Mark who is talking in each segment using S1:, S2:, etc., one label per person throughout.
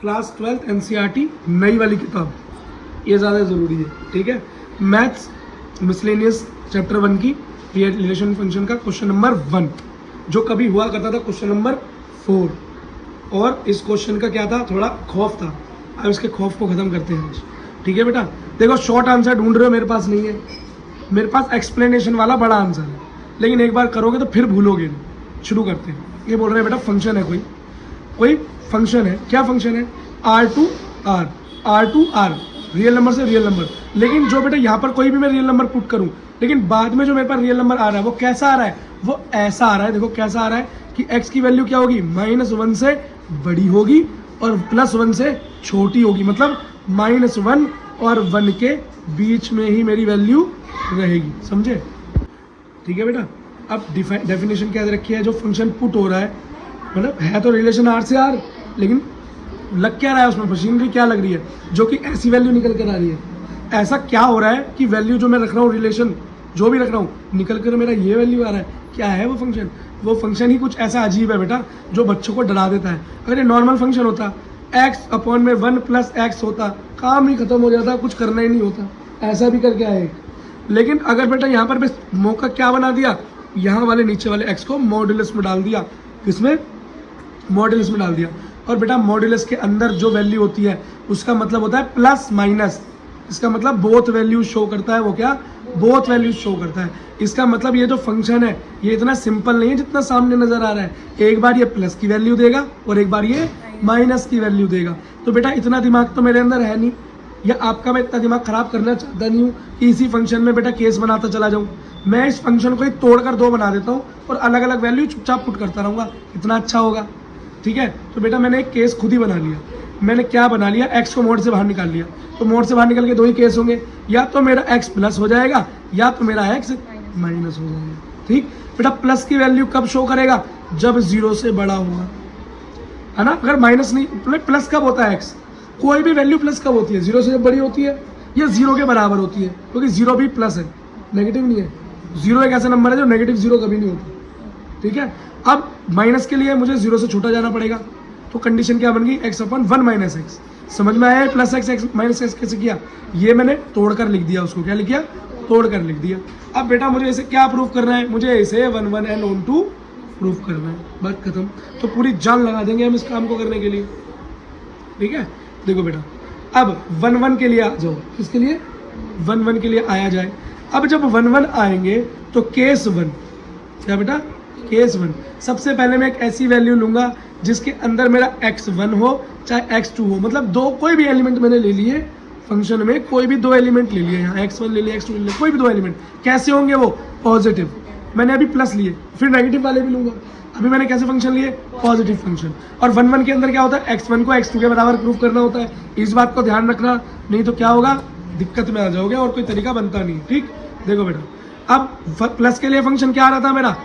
S1: Class 12th NCERT नई वाली किताब, ये ज़्यादा ज़रूरी है, ठीक है। मैथ्स मिसलेनियस चैप्टर 1 की रिलेशन फंक्शन का क्वेश्चन नंबर 1 जो कभी हुआ करता था क्वेश्चन नंबर 4, और इस क्वेश्चन का क्या था, थोड़ा खौफ था। अब इसके खौफ को ख़त्म करते हैं आज, ठीक है बेटा। देखो शॉर्ट आंसर ढूंढ रहे हो, मेरे पास नहीं है, मेरे पास एक्सप्लेनेशन वाला बड़ा आंसर है, लेकिन एक बार करोगे तो फिर भूलोगे नहीं। शुरू करते हैं। ये बोल रहे हैं बेटा फंक्शन है, कोई फंक्शन है। क्या फंक्शन है? R रियल नंबर से रियल नंबर। लेकिन जो बेटा यहाँ पर कोई भी मैं रियल नंबर पुट करूँ, लेकिन बाद में जो मेरे पास रियल नंबर आ रहा है वो कैसा आ रहा है, वो ऐसा आ रहा है। देखो कैसा आ रहा है कि x की वैल्यू क्या होगी, -1 से बड़ी होगी और +1 से छोटी होगी, मतलब -1 और 1 के बीच में ही मेरी वैल्यू रहेगी, समझे? ठीक है बेटा। अब डेफिनेशन क्या रखी है, जो फंक्शन पुट हो रहा है, मतलब है तो रिलेशन R से R, लेकिन लग क्या रहा है उसमें, मशीनरी क्या लग रही है जो कि ऐसी वैल्यू निकल कर आ रही है। ऐसा क्या हो रहा है कि वैल्यू जो मैं रख रहा हूँ, रिलेशन जो भी रख रहा हूँ, निकल कर मेरा ये वैल्यू आ रहा है। क्या है वो फंक्शन? वो फंक्शन ही कुछ ऐसा अजीब है बेटा जो बच्चों को डरा देता है। अगर ये नॉर्मल फंक्शन होता, x/1 + x होता, काम ही खत्म हो जाता, कुछ करना ही नहीं होता। ऐसा भी करके आए। लेकिन अगर बेटा यहाँ पर बस मौका क्या बना दिया, यहाँ वाले नीचे वाले x को मॉड्यूलस में डाल दिया। किसमें? मॉड्यूलस में डाल दिया। और बेटा मॉड्यूलस के अंदर जो वैल्यू होती है उसका मतलब होता है प्लस माइनस। इसका मतलब बोथ वैल्यूज शो करता है। वो क्या? बोथ वैल्यूज शो करता है। इसका मतलब ये जो फंक्शन है ये इतना सिंपल नहीं है जितना सामने नजर आ रहा है। एक बार ये प्लस की वैल्यू देगा और एक बार ये माइनस की वैल्यू देगा। तो बेटा इतना दिमाग तो मेरे अंदर है नहीं, या आपका मैं इतना दिमाग खराब करना चाहता नहीं हूँ कि इसी फंक्शन में बेटा केस बनाता चला जाऊँ। मैं इस फंक्शन को ही तोड़कर 2 बना देता हूँ और अलग अलग वैल्यू चुपचाप पुट करता रहूँगा। कितना अच्छा होगा, ठीक है। तो बेटा मैंने एक केस खुद ही बना लिया। मैंने क्या बना लिया, x को मोड से बाहर निकाल लिया। तो मोड से बाहर निकल के 2 ही केस होंगे, या तो मेरा x प्लस हो जाएगा या तो मेरा x माइनस हो जाएगा, ठीक। बेटा प्लस की वैल्यू कब शो करेगा? जब 0 से बड़ा होगा, है ना। अगर माइनस नहीं, प्लस कब होता है x? कोई भी वैल्यू प्लस कब होती है? 0 से जब बड़ी होती है या 0 के बराबर होती है, क्योंकि 0 भी प्लस है, नेगेटिव नहीं है। 0 एक ऐसा नंबर है जो नेगेटिव 0 कभी नहीं होता, ठीक है। अब माइनस के लिए मुझे 0 से छोटा जाना पड़ेगा, तो कंडीशन क्या बन गई, x/1 - x। समझ में आया? प्लस x माइनस x कैसे किया, ये मैंने तोड़कर लिख दिया। उसको क्या लिख दिया? तोड़कर लिख दिया। अब बेटा मुझे इसे क्या प्रूफ करना है? मुझे इसे 1 1 and on 2 प्रूफ करना है। बात खत्म। तो पूरी जान लगा देंगे हम इस काम को करने के लिए, ठीक है। देखो बेटा अब 1 1 के लिए आ जाओ। किसके लिए? 1 1 के लिए आया जाए। अब जब 1 1 आएंगे तो केस 1, क्या बेटा? केस 1। सबसे पहले मैं एक ऐसी वैल्यू लूंगा जिसके अंदर मेरा x1 हो चाहे x2 हो, मतलब दो कोई भी एलिमेंट मैंने ले लिए फंक्शन में, कोई भी 2 एलिमेंट ले लिए, यहाँ x1 ले लिया, x2 ले लिया, कोई भी 2 एलिमेंट। कैसे होंगे वो? पॉजिटिव। मैंने अभी प्लस लिए, फिर नेगेटिव वाले भी लूंगा। अभी मैंने कैसे फंक्शन लिए? Positive function. और 1 1 के अंदर क्या होता है? x1 को x2 के बराबर प्रूफ करना होता है। इस बात को ध्यान रखना, नहीं तो क्या होगा, दिक्कत में आ जाओगे और कोई तरीका बनता नहीं, ठीक। देखो बेटा अब प्लस के लिए फंक्शन क्या आ रहा था मेरा,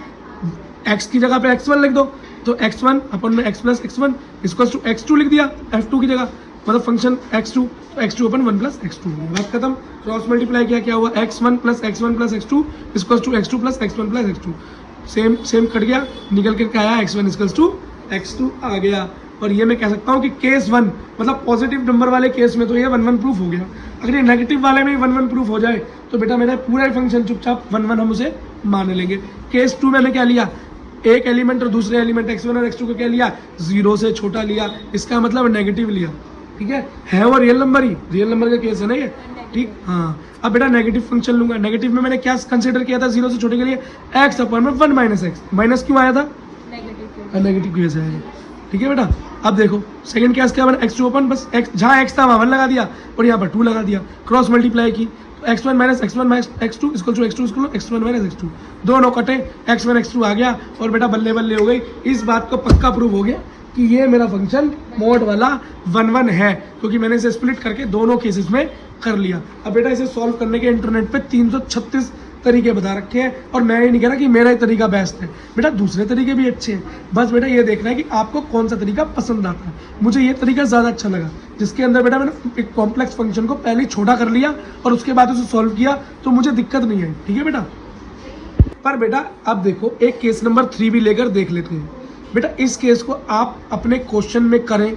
S1: x की जगह पे x1 लिख दो, तो x1 अपन में x + x1 = x2 लिख दिया f2 की जगह, मतलब फंक्शन x2, तो x2 अपन 1 + x2। बात खत्म। क्रॉस मल्टीप्लाई किया, क्या हुआ, x1 + x1 + x2 = x2 + x1 + x2। Same cut गया, निकल कर क्या आया, x1 = x2 आ गया। और ये मैं कह सकता हूँ कि केस 1 मतलब पॉजिटिव नंबर वाले केस में तो ये 1 1 प्रूफ हो गया। अगर ये नेगेटिव वाले में 1 1 प्रूफ हो जाए तो बेटा मेरा पूरा ही फंक्शन चुपचाप 1 1 हम उसे मान लेंगे। केस 2 मैंने क्या लिया, एक एलिमेंट और दूसरे एलिमेंट x1 और x2 को क्या लिया, 0 से छोटा लिया, इसका मतलब नेगेटिव लिया, ठीक है वो रियल नंबर ही, रियल नंबर का केस है ना ये, ठीक। हाँ अब बेटा नेगेटिव फंक्शन लूंगा। नेगेटिव में मैंने क्या कंसीडर किया था 0 से छोटे के लिए, x/1 - x। माइनस क्यों आया था? नेगेटिव की वजह से आया, ठीक है बेटा। अब देखो सेकंड केस क्या बना, x2 बस x, जहाँ x था वहाँ 1 लगा दिया और यहाँ पर 2 लगा दिया, क्रॉस मल्टीप्लाई की, x1 - x1 - x2 = x2 = x1 - x2। दोनों कटे, x1 x2 आ गया और बेटा बल्ले बल्ले हो गई। इस बात को पक्का प्रूव हो गया कि ये मेरा फंक्शन मोड वाला 1 1 है, क्योंकि मैंने इसे स्प्लिट करके दोनों केसेस में कर लिया। अब बेटा इसे सॉल्व करने के इंटरनेट पे 336 तरीके बता रखे हैं, और मैं ये नहीं कह रहा कि मेरा ही तरीका बेस्ट है, बेटा दूसरे तरीके भी अच्छे हैं। बस बेटा ये देखना है कि आपको कौन सा तरीका पसंद आता है। मुझे ये तरीका ज़्यादा अच्छा लगा, जिसके अंदर बेटा मैंने एक कॉम्प्लेक्स फंक्शन को पहले छोटा कर लिया और उसके बाद उसे सॉल्व किया, तो मुझे दिक्कत नहीं आई, ठीक है बेटा। पर बेटा अब देखो एक केस नंबर 3 भी लेकर देख लेते हैं। बेटा इस केस को आप अपने क्वेश्चन में करें,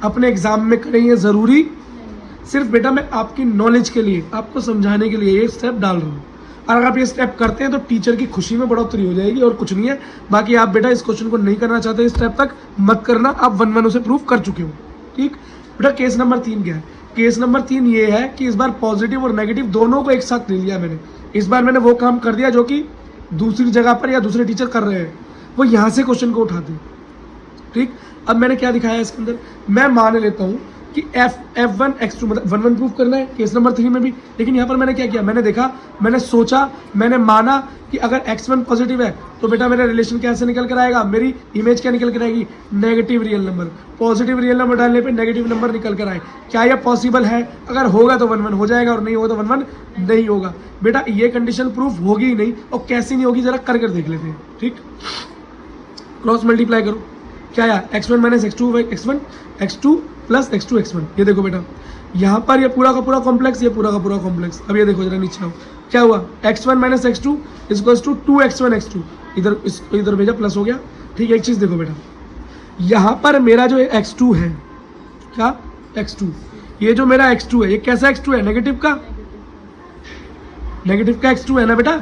S1: अपने एग्जाम में करें ये ज़रूरी सिर्फ बेटा मैं आपकी नॉलेज के लिए, आपको समझाने के लिए ये स्टेप डाल रहा हूँ। और अगर आप ये स्टेप करते हैं तो टीचर की खुशी में बढ़ोतरी हो जाएगी और कुछ नहीं है। बाकी आप बेटा इस क्वेश्चन को नहीं करना चाहते इस स्टेप तक मत करना, आप 1-1 उसे प्रूव कर चुके हो। ठीक बेटा, केस नंबर 3 क्या है? केस नंबर 3 ये है कि इस बार पॉजिटिव और नेगेटिव दोनों को एक साथ ले लिया मैंने। इस बार मैंने वो काम कर दिया जो कि दूसरी जगह पर या दूसरे टीचर कर रहे हैं, वो यहाँ से क्वेश्चन को उठाते हैं। ठीक, अब मैंने क्या दिखाया इसके अंदर, मैं मान लेता हूँ कि F1 X2 मतलब 1-1 प्रूफ करना है केस नंबर 3 में भी। लेकिन यहाँ पर मैंने क्या किया, मैंने देखा, मैंने सोचा, मैंने माना कि अगर X1 पॉजिटिव है तो बेटा मेरा रिलेशन कैसे निकल कर आएगा, मेरी इमेज क्या निकल कर आएगी, negative real number. Positive real number डालने पे नेगेटिव नंबर निकल कर आए, क्या यह पॉसिबल है? अगर होगा तो 1-1 हो जाएगा और नहीं होगा तो 1-1 नहीं होगा। बेटा ये कंडीशन प्रूफ होगी ही नहीं, और कैसी नहीं होगी जरा कर देख लेते हैं। ठीक, क्रॉस मल्टीप्लाई करो, क्या आया, x1 minus x2 plus x2 x1। ये देखो बेटा यहाँ पर ये पूरा का पूरा कॉम्प्लेक्स, ये पूरा का पूरा कॉम्प्लेक्स। अब ये देखो जरा नीचे आओ, क्या हुआ, x1 minus x2 equals to 2x1 x2, इधर भेजा प्लस हो गया। ठीक है, एक चीज़ देखो बेटा, यहाँ पर मेरा जो x2 है, क्या x2, ये जो मेरा x2 है ये कैसा x2 है, नेगेटिव का x2 है ना बेटा।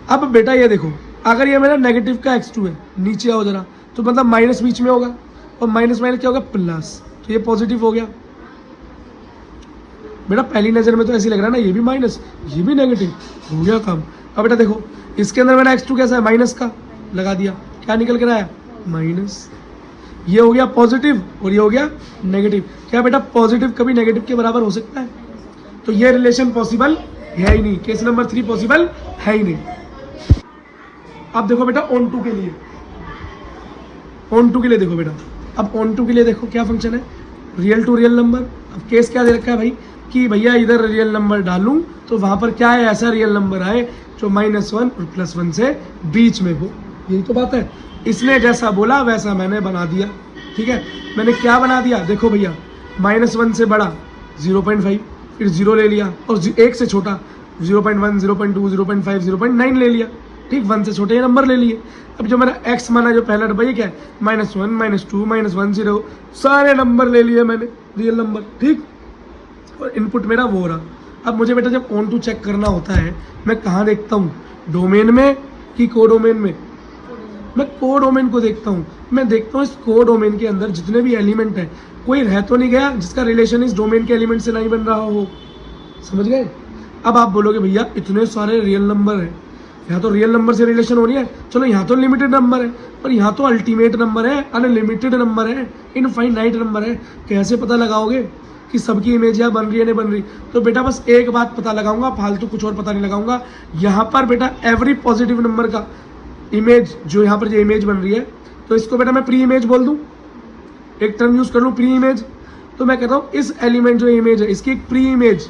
S1: अब बेटा ये देखो, अगर ये मेरा नेगेटिव का x2 है, नीचे आओ जरा, तो मतलब माइनस बीच में होगा, और माइनस माइनस क्या होगा, प्लस, तो ये पॉजिटिव हो गया। बेटा पहली नज़र में तो ऐसे लग रहा है ना, ये भी माइनस ये भी नेगेटिव, हो गया काम। अब बेटा देखो इसके अंदर मेरा x2 कैसा है, माइनस का, लगा दिया, क्या निकल कर आया, माइनस। ये हो गया पॉजिटिव और ये हो गया नेगेटिव। क्या बेटा पॉजिटिव कभी नेगेटिव के बराबर हो सकता है? तो ये रिलेशन पॉसिबल है ही नहीं, केस नंबर 3 पॉसिबल है ही नहीं। अब देखो बेटा ऑन टू के लिए, ऑन टू के लिए देखो बेटा, अब ऑन टू के लिए देखो क्या फंक्शन है, रियल टू रियल नंबर। अब केस क्या दे रखा है भाई कि भैया इधर रियल नंबर डालूं तो वहां पर क्या है, ऐसा रियल नंबर आए जो -1 और +1 से बीच में हो, यही तो बात है। इसने जैसा बोला वैसा मैंने बना दिया। ठीक है, मैंने क्या बना दिया, देखो भैया -1 से बड़ा 0.5, फिर 0 ले लिया, और 1 से छोटा 0.1, 0.2, 0.5, 0.9 ले लिया। ठीक, 1 से छोटे नंबर ले लिए। अब जो मेरा x माना जो पहला डब्बा, ये क्या है, -1, -2, -1, 0, सारे नंबर ले लिए मैंने रियल नंबर। ठीक, और इनपुट मेरा वो रहा। अब मुझे बेटा जब ऑन टू चेक करना होता है, मैं कहाँ देखता हूँ, डोमेन में कि कोडोमेन में? मैं कोडोमेन को देखता हूँ। मैं देखता हूँ इस कोडोमेन के अंदर जितने भी एलिमेंट हैं, कोई रह तो नहीं गया जिसका रिलेशन इस डोमेन के एलिमेंट से नहीं बन रहा हो। समझ गए? अब आप बोलोगे भैया इतने सारे रियल नंबर हैं, यहाँ तो रियल नंबर से रिलेशन हो रही है, चलो यहाँ तो लिमिटेड नंबर है, पर यहाँ तो अल्टीमेट नंबर है, अनलिमिटेड नंबर है, इनफाइनाइट नंबर है, कैसे पता लगाओगे कि सबकी इमेज यहाँ बन रही है नहीं बन रही? तो बेटा बस एक बात पता लगाऊंगा, फालतू कुछ और पता नहीं लगाऊंगा। यहाँ पर बेटा एवरी पॉजिटिव नंबर का इमेज, जो यहाँ पर जो इमेज बन रही है, तो इसको बेटा मैं प्री इमेज बोल दूँ, एक टर्म यूज कर लूँ प्री इमेज। तो मैं कहता हूँ इस एलिमेंट जो इमेज है इसकी एक प्री इमेज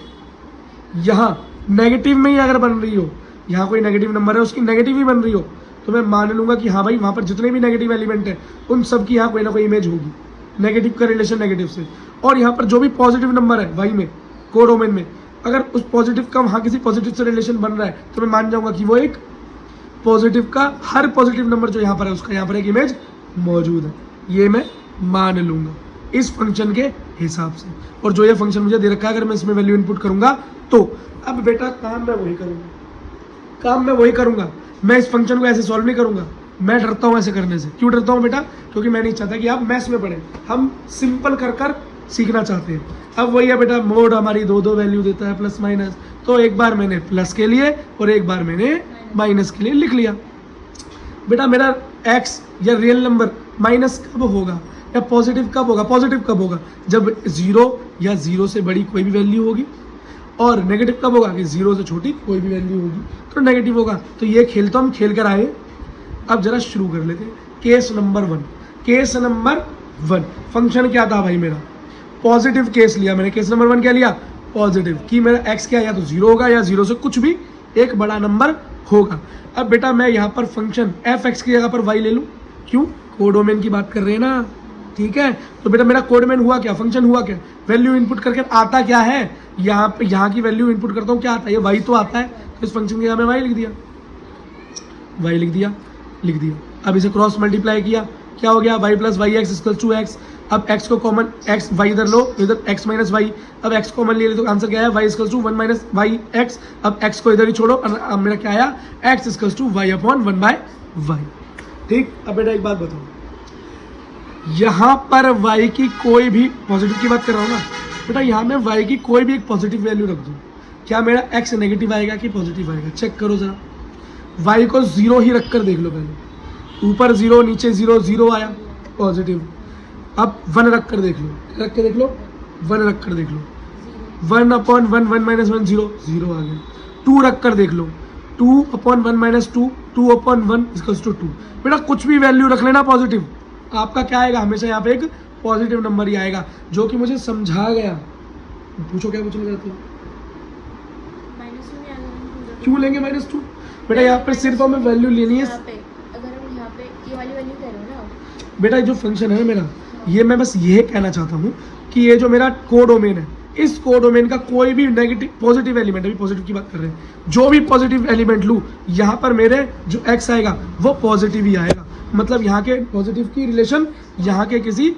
S1: यहाँ नेगेटिव में ही अगर बन रही हो, यहाँ कोई नेगेटिव नंबर है उसकी नेगेटिव ही बन रही हो, तो मैं मान लूंगा कि हाँ भाई वहाँ पर जितने भी नेगेटिव एलिमेंट हैं उन सब की यहाँ कोई ना कोई इमेज होगी, नेगेटिव का रिलेशन नेगेटिव से। और यहाँ पर जो भी पॉजिटिव नंबर है वही में कोडोमेन में, अगर उस पॉजिटिव का वहाँ किसी पॉजिटिव से रिलेशन बन रहा है तो मैं मान जाऊंगा कि वो एक पॉजिटिव का, हर पॉजिटिव नंबर जो यहाँ पर है उसका यहाँ पर एक इमेज मौजूद है, ये मैं मान लूंगा इस फंक्शन के हिसाब से। और जो ये फंक्शन मुझे दे रखा है अगर मैं इसमें वैल्यू इनपुट करूंगा तो अब बेटा काम मैं वही करूंगा, मैं इस फंक्शन को ऐसे सॉल्व नहीं करूंगा। मैं डरता हूँ ऐसे करने से। क्यों डरता हूँ बेटा? क्योंकि मैं नहीं चाहता कि आप मैथ्स में पढ़ें, हम सिंपल कर सीखना चाहते हैं। अब वही है बेटा, मोड हमारी दो वैल्यू देता है प्लस माइनस, तो एक बार मैंने प्लस के लिए और एक बार मैंने माइनस के लिए लिख लिया। बेटा मेरा एक्स या रियल नंबर माइनस कब होगा या पॉजिटिव कब होगा? पॉजिटिव कब होगा? जब 0 या 0 से बड़ी कोई भी वैल्यू होगी। और नेगेटिव कब होगा? कि 0 से छोटी कोई भी वैल्यू होगी तो नेगेटिव होगा। तो ये खेल तो हम खेल कर आए, अब जरा शुरू कर लेते हैं। Case number 1, case number 1 function क्या था भाई? मेरा पॉजिटिव केस लिया मैंने। केस नंबर 1 क्या लिया? पॉजिटिव, कि मेरा एक्स क्या, या तो 0 होगा या 0 से कुछ भी एक बड़ा नंबर होगा। अब बेटा मैं यहाँ पर फंक्शन एफ एक्स की जगह पर वाई ले लूँ। क्यों? कोडोमेन की बात कर रहे हैं ना, ठीक है। तो बेटा मेरा कोडोमेन हुआ क्या? फंक्शन हुआ क्या? वैल्यू इनपुट करके आता क्या है? यहाँ पे यहाँ की वैल्यू इनपुट करता हूँ, क्या आता है? ये वाई तो आता है, तो इस फंक्शन की जगह में वाई लिख दिया, लिख दिया। अब इसे क्रॉस मल्टीप्लाई किया, क्या हो गया? y plus y x equal to x. अब x को कॉमन x y इधर लो, इधर x माइनस वाई, अब x कॉमन ले तो आंसर क्या है y equals to 1 minus y x. अब x को इधर ही छोड़ो, अब मेरा क्या आया x equals to y upon 1 by y. ठीक, अब बेटा एक बात बताओ, यहाँ पर y की कोई भी पॉजिटिव की बात कर रहा हूँ ना बेटा, यहाँ में y की कोई भी एक पॉजिटिव वैल्यू रख दूँ, क्या मेरा x नेगेटिव आएगा कि पॉजिटिव आएगा? चेक करो जरा, y को 0 ही रख कर देख लो पहले, ऊपर 0 नीचे 0, 0 आया पॉजिटिव। अब 1 रख कर देख लो, रख के देख लो, 1 रख कर देख लो, 1 अपॉन 1 1 माइनस 1 0, 0 आ गया। 2 रख कर देख लो, 2 upon 1 minus 2, 2 upon 1 equals to 2। बेटा कुछ भी वैल्यू रख लेना पॉजिटिव, आपका क्या आएगा हमेशा यहाँ पे एक पॉजिटिव नंबर ही आएगा, जो कि मुझे समझा गया। पूछो क्या पूछना चाहते हो? क्यों लेंगे -2? बेटा यहाँ पे सिर्फ हमें वैल्यू लेनी है।
S2: अगर हम यहाँ पे ये वाली वैल्यू कह रहे हो ना
S1: बेटा जो फंक्शन है मेरा, ये मैं बस ये कहना चाहता हूँ कि ये जो मेरा कोडोमेन है, इस कोडोमेन का कोई भी नेगेटिव पॉजिटिव एलिमेंट, अभी पॉजिटिव की बात कर रहे हैं, जो भी पॉजिटिव एलिमेंट लूँ, यहाँ पर मेरे जो x आएगा वो पॉजिटिव ही आएगा। मतलब यहाँ के पॉजिटिव की रिलेशन यहाँ के किसी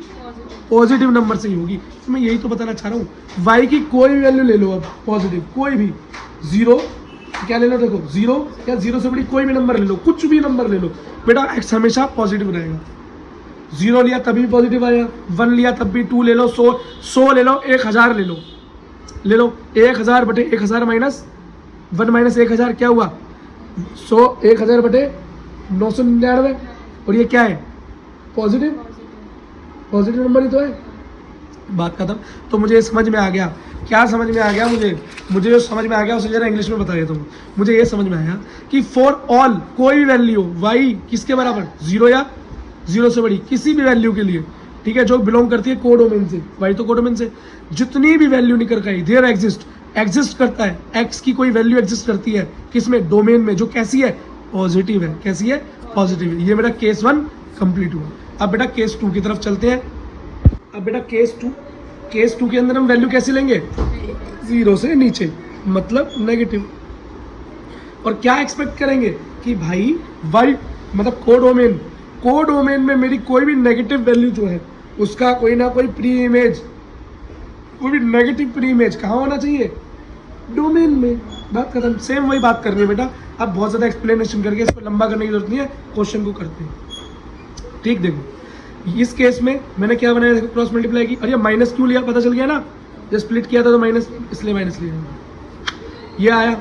S1: पॉजिटिव नंबर से ही होगी। तो मैं यही तो बताना चाह रहा हूँ, y की कोई भी वैल्यू ले लो, अब पॉजिटिव कोई भी, 0 क्या ले लो, देखो 0 या 0 से बड़ी कोई भी नंबर ले लो, कुछ भी नंबर ले लो, बेटा x हमेशा पॉजिटिव रहेगा। 0 लिया तभी भी पॉजिटिव आएगा, 1 लिया तब भी, 2 ले लो, 100 ले लो, 1000 ले लो 1000 बटे 1000 माइनस 1 माइनस 1000 क्या हुआ 100, 1000 बटे 999, और ये क्या है पॉजिटिव नंबर ही तो है। बात खत्म। तो मुझे समझ में आ गया, क्या समझ में आ गया मुझे जो समझ में आ गया उसे जरा इंग्लिश में बता देता हूँ। मुझे ये समझ में आया कि फॉर ऑल कोई भी वैल्यू y किसके बराबर, 0 या 0 से बड़ी किसी भी वैल्यू के लिए, ठीक है, जो बिलोंग करती है कोडोमेन से, y तो कोडोमेन से, जितनी भी वैल्यू निकल गई देयर एग्जिस्ट करता है, x की कोई वैल्यू एग्जिस्ट करती है किसमें, डोमेन में, जो कैसी है पॉजिटिव है, कैसी है पॉजिटिव है। ये मेरा केस 1 कंप्लीट हुआ। अब बेटा केस 2 की तरफ चलते हैं। अब बेटा केस 2 के अंदर हम वैल्यू कैसे लेंगे, 0 से नीचे, मतलब नेगेटिव। और क्या एक्सपेक्ट करेंगे कि भाई y मतलब कोडोमेन में मेरी कोई भी नेगेटिव वैल्यू जो है उसका कोई ना कोई प्री इमेज, कोई भी नेगेटिव प्री इमेज कहाँ होना चाहिए, डोमेन में। बात खत्म। सेम वही बात करनी है बेटा। अब बहुत ज़्यादा एक्सप्लेनेशन करके इसको लंबा करने की जरूरत नहीं है, क्वेश्चन को करते हैं। ठीक, देखो इस केस में मैंने क्या बनाया, देखो क्रॉस मल्टीप्लाई की, और ये माइनस क्यों लिया पता चल गया ना, जब स्प्लिट किया था तो माइनस, इसलिए माइनस लिया। ये आया,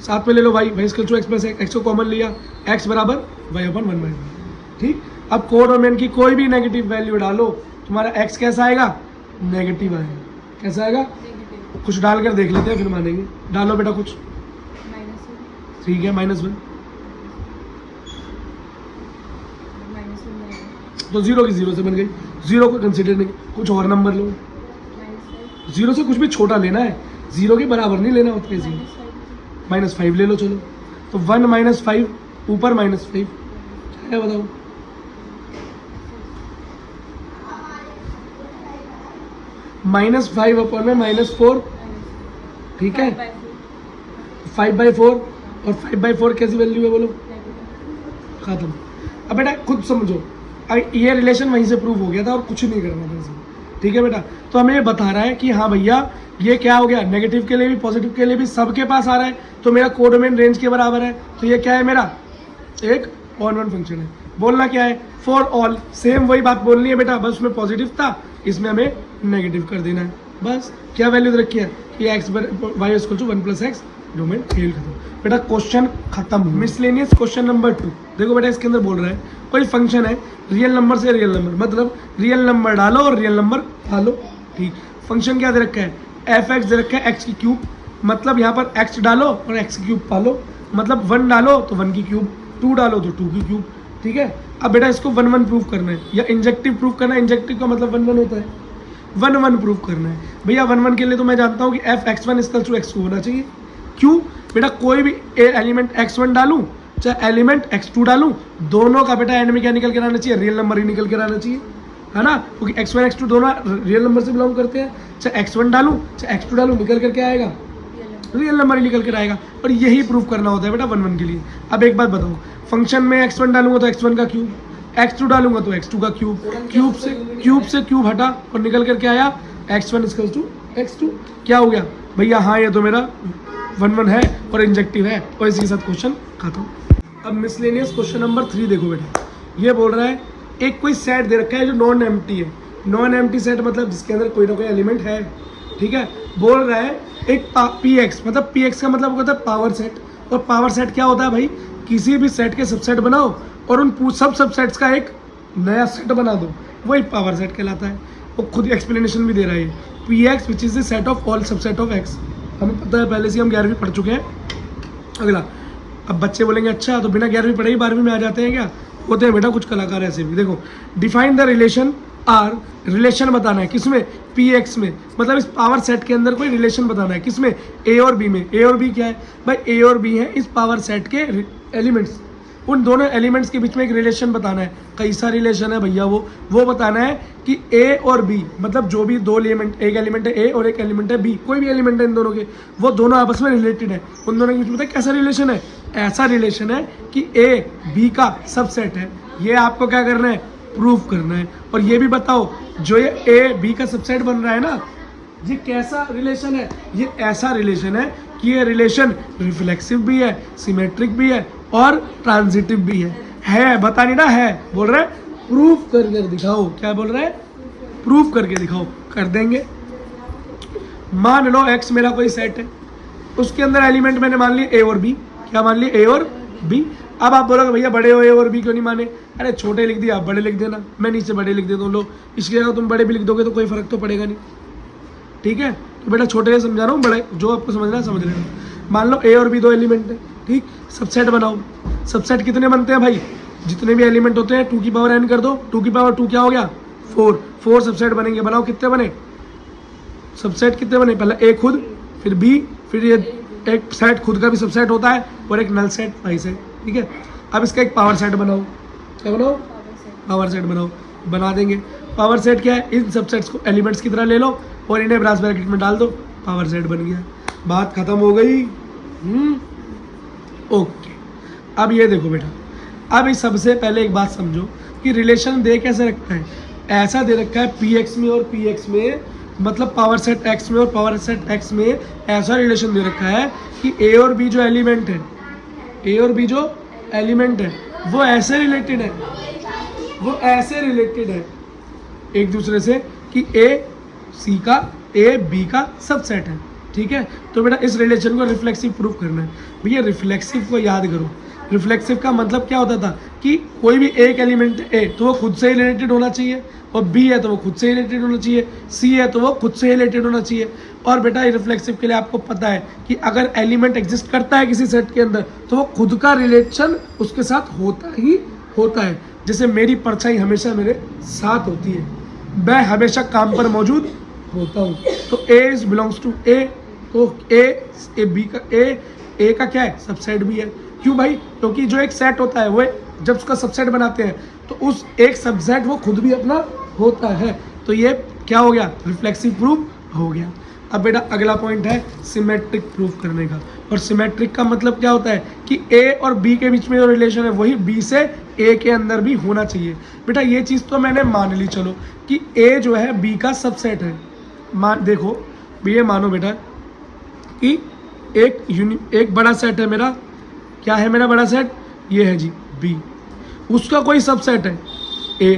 S1: साथ में ले लो y equal to x plus x को कॉमन लिया, x बराबर y अपन 1 बाई। ठीक, अब कोडोमेन की कोई भी नेगेटिव वैल्यू डालो, तुम्हारा x कैसा आएगा, नेगेटिव आएगा। कैसा आएगा, कुछ डाल कर देख लेते हैं फिर मानेंगे। डालो बेटा कुछ, ठीक है, -1 तो 0 की 0 से बन गई, 0 को कंसीडर नहीं, कुछ और नंबर लो, 0 से कुछ भी छोटा लेना है, 0 के बराबर नहीं लेना होता है, -5 ले लो। चलो तो 1 माइनस 5 ऊपर -5 क्या है बताओ, -5 अपॉन में -4, ठीक है, 5/4, और 5/4 कैसी वैल्यू है बोलो, खत्म। अब बेटा खुद समझो, ये रिलेशन वहीं से प्रूव हो गया था और कुछ नहीं करना था इसमें। ठीक है बेटा, तो हमें ये बता रहा है कि हाँ भैया ये क्या हो गया, नेगेटिव के लिए भी पॉजिटिव के लिए भी सबके पास आ रहा है, तो मेरा कोडोमेन रेंज के बराबर है। तो ये क्या है, मेरा एक ऑन वन फंक्शन है। बोलना क्या है, फॉर ऑल, सेम वही बात बोलनी है बेटा, बस उसमें पॉजिटिव था, इसमें हमें नेगेटिव कर देना है। बस क्या वैल्यू रखी है कि x y equal to 1 plus x, domain खेल खत्म बेटा, क्वेश्चन खत्म। मिसलेनियस क्वेश्चन नंबर 2, देखो बेटा इसके अंदर बोल रहा है कोई फंक्शन है रियल नंबर से रियल नंबर, मतलब रियल नंबर डालो और रियल नंबर डालो। ठीक, फंक्शन क्या दे रखा है, f(x) दे रखा है x की क्यूब, मतलब यहाँ पर x डालो और x की क्यूब पालो, मतलब 1 डालो तो 1 की क्यूब, 2 डालो तो 2 की क्यूब। ठीक है, अब बेटा इसको 1 1 प्रूव करना है या इंजेक्टिव प्रूव करना है। इंजेक्टिव का मतलब 1 1 होता है, 1 1 प्रूव करना है भैया। 1 1 के लिए तो मैं जानता हूँ कि f(x1) इक्वल टू x2 होना चाहिए। क्यों बेटा, कोई भी एलिमेंट x1 डालूं चाहे एलिमेंट x2 डालूं, दोनों का बेटा एंड में क्या निकल के आना चाहिए, रियल नंबर ही निकल के आना चाहिए, है ना, क्योंकि x1 x2 दोनों रियल नंबर से बिलोंग करते हैं। चाहे x1 डालूं चाहे x2 डालूं, निकल कर क्या आएगा, रियल नंबर ही निकल कर आएगा। और यही प्रूफ करना होता है बेटा 1 1 के लिए। अब एक बात बताओ, फंक्शन में x1 डालूंगा तो x1 का क्यूब, x2 डालूंगा तो x2 का क्यूब, क्यूब से क्यूब हटा और निकल कर के आया x1 इक्वल टू x2। क्या हो गया भैया? हाँ ये तो मेरा 1 1 है और इंजेक्टिव है, और इसी के साथ क्वेश्चन खत्म। अब मिसलेनियस क्वेश्चन नंबर 3 देखो बेटा, ये बोल रहा है एक कोई सेट दे रखा है जो नॉन एम्प्टी है। नॉन एम्प्टी सेट मतलब जिसके अंदर कोई ना कोई एलिमेंट है, ठीक है। बोल रहा है एक px, मतलब px का मतलब होता है पावर सेट, और पावर सेट क्या होता है भाई? किसी भी सेट के सबसेट बनाओ और उन सब सबसेट्स का एक नया सेट बना दो, वही पावर सेट कहलाता है। वो खुद एक्सप्लेनेशन भी दे रहा है px which is the set of all subset of x। हमें पता है पहले से, हम 11वीं पढ़ चुके हैं। अगला, अब बच्चे बोलेंगे अच्छा तो बिना 11वीं पढ़े ही 12वीं में आ जाते हैं क्या? होते हैं बेटा कुछ कलाकार ऐसे भी। देखो, define the relation R, relation बताना है किसमें? px में, मतलब इस पावर सेट के अंदर कोई रिलेशन बताना है किसमें? a और b में। a और b क्या है भाई? a और b है इस पावर सेट के एलिमेंट्स, उन दोनों एलिमेंट्स के बीच में एक रिलेशन बताना है। कैसा रिलेशन है भैया? वो बताना है कि a और b, मतलब जो भी दो एलिमेंट, एक एलिमेंट है a और एक एलिमेंट है b, कोई भी एलिमेंट है इन दोनों के, वो दोनों आपस में रिलेटेड है। उन दोनों के बीच में कैसा रिलेशन है? ऐसा रिलेशन है कि a b का सबसेट है। ये आपको क्या करना है? प्रूफ करना है। और ये भी बताओ जो ये a b का सबसेट बन रहा है ना, ये कैसा रिलेशन है? ये ऐसा रिलेशन है कि ये रिलेशन रिफ्लेक्सिव भी है, सिमेट्रिक भी है और ट्रांजिटिव भी है। बता नहीं ना है, बोल रहा है प्रूफ करके दिखाओ। क्या बोल रहा है? प्रूफ करके दिखाओ। कर देंगे। मान लो x मेरा कोई सेट है, उसके अंदर एलिमेंट मैंने मान लिए a और b। क्या मान लिए? a और b। अब आप बोलोगे भैया बड़े हो a और b क्यों नहीं माने? अरे छोटे लिख दिया, आप बड़े लिख देना, मैं नीचे बड़े लिख देता हूँ। लो, इसके जगह तुम बड़े भी लिख दोगे तो कोई फर्क तो पड़ेगा नहीं, ठीक है। तो बेटा छोटे से समझा रहा हूँ, बड़े जो आपको समझना है समझ लेना। मान लो a और b दो एलिमेंट है, ठीक। सबसेट बनाओ। सबसेट कितने बनते हैं भाई? जितने भी एलिमेंट होते हैं 2 की पावर n कर दो, 2 की पावर 2 क्या हो गया? 4 सबसेट बनेंगे। बनाओ कितने बने सबसेट? कितने बने? पहले a खुद, फिर b, फिर ये एक सेट खुद का भी सबसेट होता है और एक नल सेट, भाई सेट, ठीक है। अब इसका एक पावर सेट बनाओ। क्या बनाओ? पावर सेट बनाओ। बना देंगे। पावर सेट क्या है? इन सबसेट्स को एलिमेंट्स की तरह ले लो और इन्हें ब्रास ब्रैकेट में डाल दो, पावर सेट बन गया। बात खत्म हो गई। ओके, अब ये देखो बेटा, अब इस सबसे पहले एक बात समझो कि रिलेशन दे कैसे रखा है। ऐसा दे रखा है px में और px में, मतलब पावर सेट x में और पावर सेट x में ऐसा रिलेशन दे रखा है कि a और b जो एलिमेंट है, a और b जो एलिमेंट है वो ऐसे रिलेटेड है, वो ऐसे रिलेटेड है एक दूसरे से कि a c का, a b का सबसेट है, ठीक है। तो बेटा इस रिलेशन को रिफ्लेक्सिव प्रूफ करना है। भैया रिफ्लेक्सिव को याद करो। रिफ्लेक्सिव का मतलब क्या होता था कि कोई भी एक एलिमेंट ए तो वो खुद से ही रिलेटेड होना चाहिए, और बी है तो वो खुद से ही रिलेटेड होना चाहिए, सी है तो वो खुद से ही रिलेटेड होना चाहिए। और बेटा रिफ्लेक्सिव के लिए आपको पता है कि अगर एलिमेंट एग्जिस्ट करता है किसी सेट के अंदर तो वो खुद का रिलेशन उसके साथ होता ही होता है। जैसे मेरी परछाई हमेशा मेरे साथ होती है, मैं हमेशा काम पर मौजूद होता हूँ। तो ए इज बिलोंग्स टू ए, तो ए बी का ए का क्या है? सबसेट भी है। क्यों भाई? क्योंकि जो एक सेट होता है वो जब उसका सबसेट बनाते हैं तो उस एक सबसेट वो खुद भी अपना होता है। तो ये क्या हो गया? रिफ्लेक्सिव प्रूफ हो गया। अब बेटा अगला पॉइंट है सिमेट्रिक प्रूफ करने का। और सिमेट्रिक का मतलब क्या होता है कि ए और बी के बीच में जो रिलेशन है वही बी से ए के अंदर भी होना चाहिए। बेटा ये चीज़ तो मैंने मान ली, चलो कि ए जो है बी का सबसेट है। देखो ये मानो बेटा कि एक बड़ा सेट है मेरा। क्या है मेरा बड़ा सेट? ये है जी बी, उसका कोई सबसेट है ए,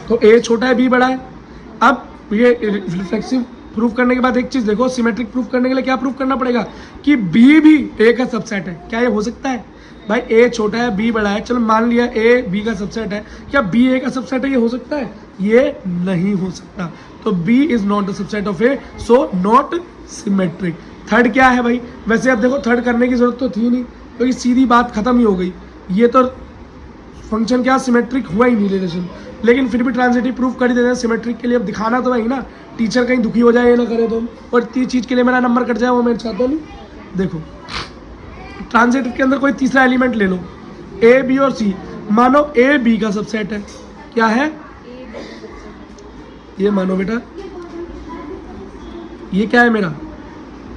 S1: तो ए छोटा है बी बड़ा है। अब ये रिफ्लेक्सिव प्रूफ करने के बाद एक चीज देखो, सिमेट्रिक प्रूफ करने के लिए क्या प्रूफ करना पड़ेगा कि बी भी ए का सबसेट है। क्या ये हो सकता है भाई? ए छोटा है बी बड़ा है, चलो मान लिया ए बी का सबसेट है, क्या बी ए का सबसेट है? ये हो सकता है? ये नहीं हो सकता। तो B is not the subset of A, so not symmetric. Third क्या है भाई? वैसे अब देखो थर्ड करने की जरूरत तो थी नहीं, क्योंकि सीधी बात खत्म ही हो गई। ये तो फंक्शन क्या सिमेट्रिक हुआ ही नहीं रिलेशन, लेकिन फिर भी ट्रांजिटिव प्रूफ कर ही देते हैं सिमेट्रिक के लिए। अब दिखाना तो वही ना, टीचर कहीं दुखी हो जाए ये ना करे तो, और तीस चीज़ के लिए मेरा नंबर कट जाए वो मैं चाहता नहीं। देखो ट्रांजिटिव के अंदर कोई तीसरा एलिमेंट ले लो, ए बी और सी। मानो ए बी का सबसेट है। क्या है? ये मानो बेटा ये क्या है मेरा?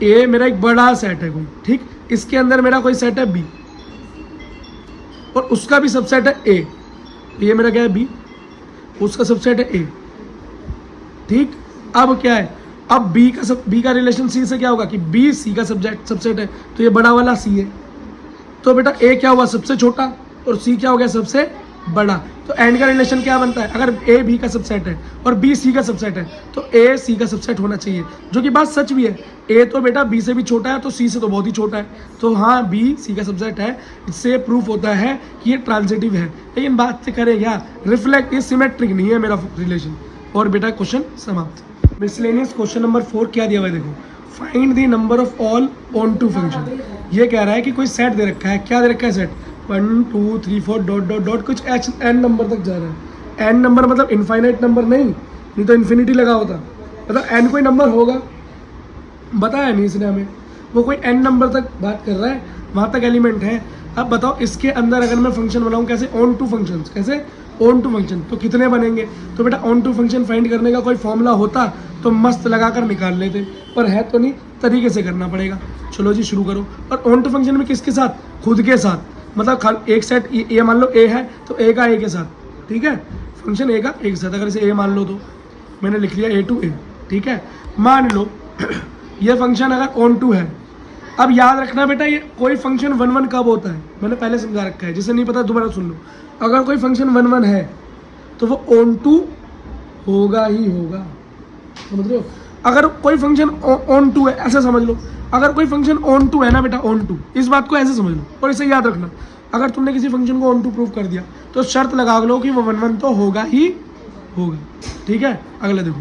S1: ए मेरा एक बड़ा सेट है कोई, ठीक। इसके अंदर मेरा कोई सेट है बी, और उसका भी सबसेट है ए, ये मेरा क्या है बी, उसका सबसेट है ए, ठीक। अब क्या है, अब बी का रिलेशन सी से क्या होगा कि बी सी का सबसेट है, तो ये बड़ा वाला सी है, तो बेटा ए क्या हुआ सबसे छोटा और सी क्या हो गया सबसे बड़ा। तो एंड का रिलेशन क्या बनता है, अगर ए बी का सबसेट है और बी सी का सबसेट है तो ए सी का सबसेट होना चाहिए, जो कि बात सच भी है। ए तो बेटा बी से भी छोटा है तो सी से तो बहुत ही छोटा है, तो हाँ बी सी का सबसेट है। इससे प्रूफ होता है कि ये ट्रांजिटिव है। लेकिन बात से करे क्या, रिफ्लेक्ट, ये सिमेट्रिक नहीं है मेरा रिलेशन। और बेटा क्वेश्चन समाप्त। मिसलेनियस क्वेश्चन नंबर 4 क्या दिया हुआ है देखो, find the number of all onto function. ये कह रहा है कि कोई सेट दे रखा है, क्या दे रखा है सेट, 1 2 3 4 डॉट डॉट डॉट कुछ एन नंबर तक जा रहा है। एन नंबर मतलब इनफाइनाइट नंबर नहीं तो इन्फिनिटी लगा होता, मतलब एन कोई नंबर होगा, बताया नहीं इसने हमें, वो कोई एन नंबर तक बात कर रहा है, वहाँ तक एलिमेंट है। अब बताओ इसके अंदर अगर मैं फंक्शन बनाऊँ कैसे, ऑन टू फंक्शन, कैसे ऑन टू फंक्शन, तो कितने बनेंगे। तो बेटा ऑन टू फंक्शन फाइंड करने का कोई फॉर्मूला होता तो मस्त लगा कर निकाल लेते, पर है तो नहीं, तरीके से करना पड़ेगा। चलो जी शुरू करो। और ऑन टू फंक्शन में किसके साथ, खुद के साथ, मतलब एक सेट ए मान लो ए है तो ए का ए के साथ, ठीक है, फंक्शन ए का ए के साथ। अगर इसे ए मान लो तो मैंने लिख लिया ए टू ए, ठीक है। मान लो ये फंक्शन अगर ऑन टू है, अब याद रखना बेटा ये कोई फंक्शन 1 1 कब होता है, मैंने पहले समझा रखा है, जिसे नहीं पता दोबारा सुन लो। अगर कोई फंक्शन 1 1 है तो वो ऑन टू होगा ही होगा, समझ रहे हो। अगर कोई फंक्शन ऑन टू है, ऐसे समझ लो, अगर कोई फंक्शन ऑन टू है ना बेटा, ऑन टू, इस बात को ऐसे समझ लो और इसे याद रखना। अगर तुमने किसी फंक्शन को ऑन टू प्रूव कर दिया तो शर्त लगा लो कि वो 1 1 तो होगा ही होगा, ठीक है। अगला देखो,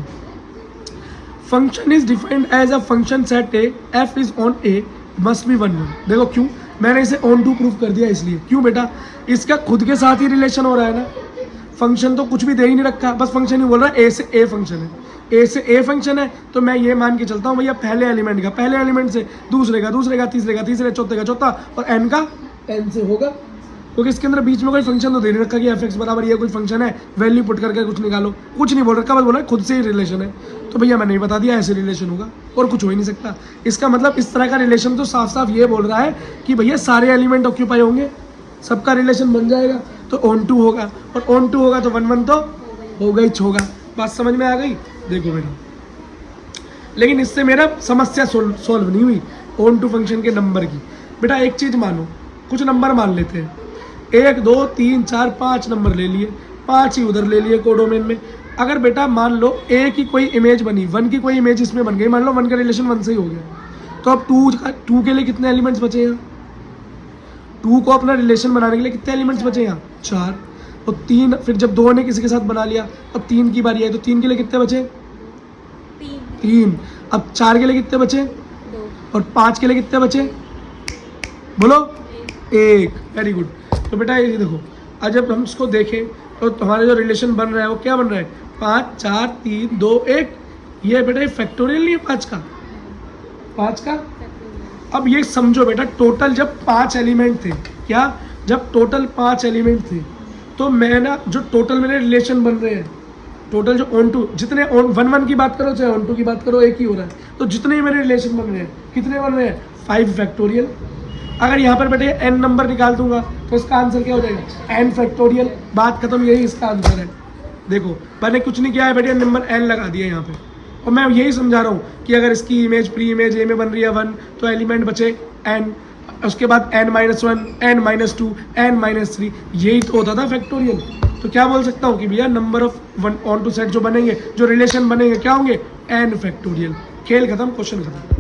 S1: function is defined as a function set A, f is on A must be 1 1। देखो क्यों मैंने इसे ऑन टू प्रूव कर दिया, इसलिए क्यों बेटा, इसका खुद के साथ ही रिलेशन हो रहा है ना, फंक्शन तो कुछ भी दे ही नहीं रखा, बस फंक्शन ही बोल रहा है ए से ए फंक्शन है, ए से ए फंक्शन है, तो मैं ये मान के चलता हूँ भैया पहले एलिमेंट का पहले एलिमेंट से दूसरे का तीसरे चौथे का चौथा और एन का एन से होगा, क्योंकि इसके अंदर बीच में कोई फंक्शन तो दे नहीं रखा कि एफ एक्स बराबर ये कोई फंक्शन है, वैल्यू पुट करके कुछ निकालो, कुछ नहीं बोल रखा, बस बोला खुद से ही रिलेशन है। तो भैया मैंने नहीं बता दिया ऐसे रिलेशन होगा और कुछ हो ही नहीं सकता। इसका मतलब इस तरह का रिलेशन तो साफ साफ ये बोल रहा है कि भैया सारे एलिमेंट ऑक्यूपाई होंगे, सबका रिलेशन बन जाएगा, तो ऑन टू होगा, और ऑन टू होगा तो 1 1 तो होगा ही होगा। बात समझ में आ गई, देखो बेटा। लेकिन इससे मेरा समस्या सोल्व नहीं हुई ऑन टू फंक्शन के नंबर की। बेटा एक चीज़ मानो, कुछ नंबर मान लेते हैं, 1 2 3 4 5 नंबर ले लिए, 5 ही उधर ले लिए कोडोमेन में। अगर बेटा मान लो ए की कोई इमेज बनी, 1 की कोई इमेज इसमें बन गई, मान लो 1 का रिलेशन 1 से ही हो गया, तो अब 2 के लिए कितने एलिमेंट्स बचे यहाँ, 2 को अपना रिलेशन बनाने के लिए कितने एलिमेंट्स बचे यहाँ, 4, और 3, फिर जब 2 ने किसी के साथ बना लिया, अब 3 की बारी आई तो 3 के लिए कितने बचे, 3, अब 4 के लिए कितने बचे,
S2: 2,
S1: और 5 के लिए कितने बचे, बोलो 1। Very good. तो बेटा ये देखो, आज जब हम इसको देखें तो हमारा जो रिलेशन बन रहा है वो क्या बन रहा है, 5 4 3 2 1। ये बेटा ये फैक्टोरियल नहीं है 5 का। अब ये समझो बेटा, टोटल जब 5 एलिमेंट थे, क्या जब टोटल 5 एलिमेंट थे, तो मैं ना जो टोटल मेरे रिलेशन बन रहे हैं, टोटल जो ऑन टू, जितने ऑन 1 1 की बात करो चाहे ऑन टू की बात करो, एक ही हो रहा है, तो जितने मेरे रिलेशन बन रहे हैं कितने बन रहे हैं, 5 फैक्टोरियल। अगर यहाँ पर बेटे n नंबर निकाल दूंगा तो इसका आंसर क्या हो जाएगा, n फैक्टोरियल। बात खत्म, यही इसका आंसर है। देखो मैंने कुछ नहीं किया है बेटे, नंबर n लगा दिया यहाँ पे, और मैं यही समझा रहा हूँ कि अगर इसकी इमेज प्री इमेज ए में बन रही है 1, तो एलिमेंट बचे n, उसके बाद n-1, n-2, n-3, यही तो होता था फैक्टोरियल। तो क्या बोल सकता हूँ कि भैया number of onto set जो बनेंगे, जो रिलेशन बनेंगे क्या होंगे, n फैक्टोरियल। खेल खत्म, क्वेश्चन खत्म।